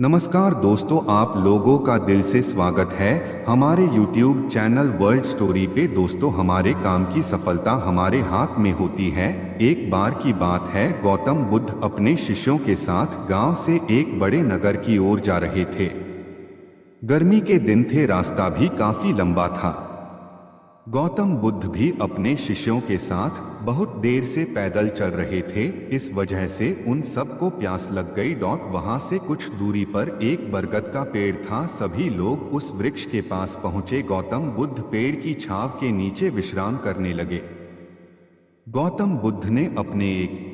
नमस्कार दोस्तों, आप लोगों का दिल से स्वागत है हमारे YouTube चैनल वर्ल्ड स्टोरी पे। दोस्तों, हमारे काम की सफलता हमारे हाथ में होती है। एक बार की बात है, गौतम बुद्ध अपने शिष्यों के साथ गांव से एक बड़े नगर की ओर जा रहे थे। गर्मी के दिन थे, रास्ता भी काफी लंबा था। गौतम बुद्ध भी अपने शिष्यों के साथ बहुत देर से पैदल चल रहे थे। इस वजह से उन सबको प्यास लग गई। वहां से कुछ दूरी पर एक बरगद का पेड़ था। सभी लोग उस वृक्ष के पास पहुंचे। गौतम बुद्ध पेड़ की छांव के नीचे विश्राम करने लगे। गौतम बुद्ध ने अपने एक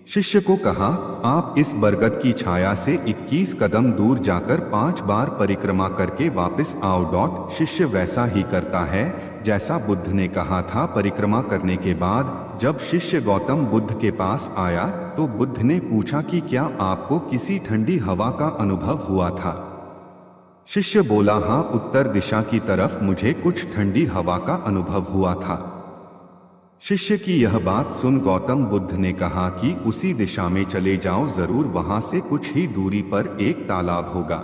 शिष्य को कहा, आप इस बरगद की छाया से 21 कदम दूर जाकर 5 बार परिक्रमा करके वापस आओ। शिष्य वैसा ही करता है जैसा बुद्ध ने कहा था। परिक्रमा करने के बाद जब शिष्य गौतम बुद्ध के पास आया तो बुद्ध ने पूछा कि क्या आपको किसी ठंडी हवा का अनुभव हुआ था। शिष्य बोला, हाँ, उत्तर दिशा की तरफ मुझे कुछ ठंडी हवा का अनुभव हुआ था। शिष्य की यह बात सुन गौतम बुद्ध ने कहा कि उसी दिशा में चले जाओ, जरूर वहां से कुछ ही दूरी पर एक तालाब होगा।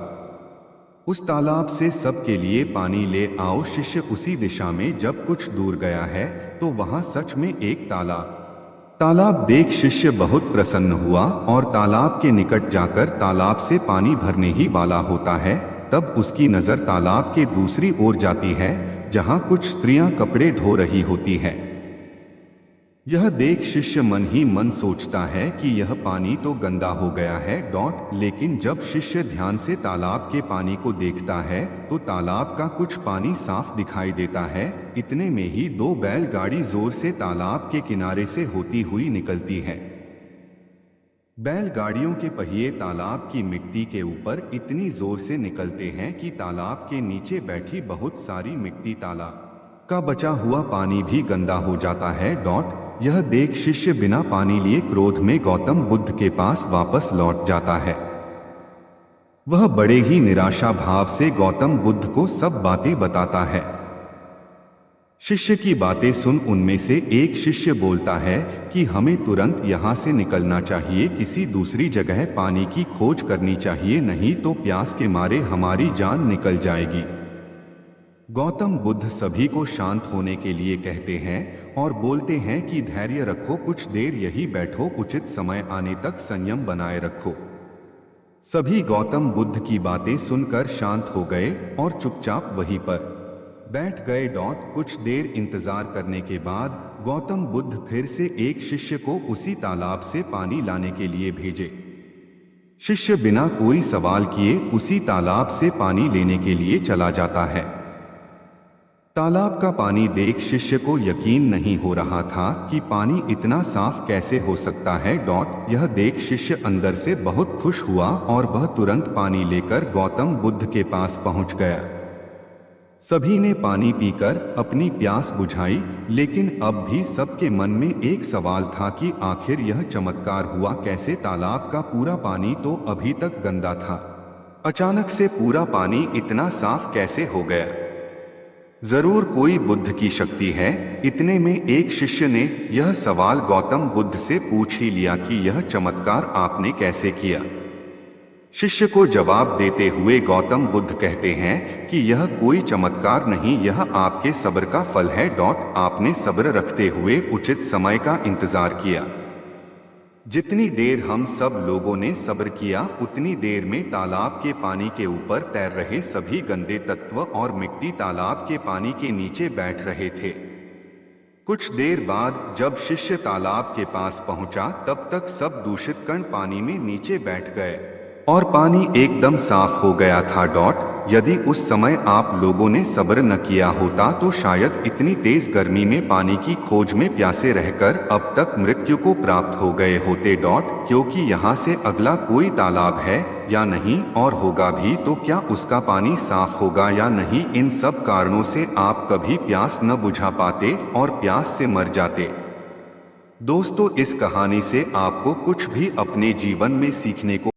उस तालाब से सबके लिए पानी ले आओ। शिष्य उसी दिशा में जब कुछ दूर गया है तो वहां सच में एक तालाब देख शिष्य बहुत प्रसन्न हुआ और तालाब के निकट जाकर तालाब से पानी भरने ही वाला होता है, तब उसकी नजर तालाब के दूसरी ओर जाती है जहां कुछ स्त्रियां कपड़े धो रही होती है। यह देख शिष्य मन ही मन सोचता है कि यह पानी तो गंदा हो गया है। लेकिन जब शिष्य ध्यान से तालाब के पानी को देखता है तो तालाब का कुछ पानी साफ दिखाई देता है। इतने में ही 2 बैलगाड़ी जोर से तालाब के किनारे से होती हुई निकलती है। बैलगाड़ियों के पहिए तालाब की मिट्टी के ऊपर इतनी जोर से निकलते हैं कि तालाब के नीचे बैठी बहुत सारी मिट्टी, तालाब का बचा हुआ पानी भी गंदा हो जाता है। यह देख शिष्य बिना पानी लिए क्रोध में गौतम बुद्ध के पास वापस लौट जाता है। वह बड़े ही निराशा भाव से गौतम बुद्ध को सब बातें बताता है। शिष्य की बातें सुन उनमें से एक शिष्य बोलता है कि हमें तुरंत यहाँ से निकलना चाहिए, किसी दूसरी जगह पानी की खोज करनी चाहिए, नहीं तो प्यास के मारे हमारी जान निकल जाएगी। गौतम बुद्ध सभी को शांत होने के लिए कहते हैं और बोलते हैं कि धैर्य रखो, कुछ देर यही बैठो, उचित समय आने तक संयम बनाए रखो। सभी गौतम बुद्ध की बातें सुनकर शांत हो गए और चुपचाप वहीं पर बैठ गए। कुछ देर इंतजार करने के बाद गौतम बुद्ध फिर से एक शिष्य को उसी तालाब से पानी लाने के लिए भेजे। शिष्य बिना कोई सवाल किए उसी तालाब से पानी लेने के लिए चला जाता है। तालाब का पानी देख शिष्य को यकीन नहीं हो रहा था कि पानी इतना साफ कैसे हो सकता है। यह देख शिष्य अंदर से बहुत खुश हुआ और वह तुरंत पानी लेकर गौतम बुद्ध के पास पहुंच गया। सभी ने पानी पीकर अपनी प्यास बुझाई, लेकिन अब भी सबके मन में एक सवाल था कि आखिर यह चमत्कार हुआ कैसे। तालाब का पूरा पानी तो अभी तक गंदा था, अचानक से पूरा पानी इतना साफ कैसे हो गया। जरूर कोई बुद्ध की शक्ति है। इतने में एक शिष्य ने यह सवाल गौतम बुद्ध से पूछ ही लिया कि यह चमत्कार आपने कैसे किया। शिष्य को जवाब देते हुए गौतम बुद्ध कहते हैं कि यह कोई चमत्कार नहीं, यह आपके सब्र का फल है। आपने सब्र रखते हुए उचित समय का इंतजार किया। जितनी देर हम सब लोगों ने सब्र किया, उतनी देर में तालाब के पानी के ऊपर तैर रहे सभी गंदे तत्व और मिट्टी तालाब के पानी के नीचे बैठ रहे थे। कुछ देर बाद जब शिष्य तालाब के पास पहुंचा, तब तक सब दूषित कण पानी में नीचे बैठ गए और पानी एकदम साफ हो गया था। यदि उस समय आप लोगों ने सब्र न किया होता तो शायद इतनी तेज गर्मी में पानी की खोज में प्यासे रहकर अब तक मृत्यु को प्राप्त हो गए होते। क्योंकि यहाँ से अगला कोई तालाब है या नहीं, और होगा भी तो क्या उसका पानी साफ होगा या नहीं। इन सब कारणों से आप कभी प्यास न बुझा पाते और प्यास से मर जाते। दोस्तों, इस कहानी से आपको कुछ भी अपने जीवन में सीखने को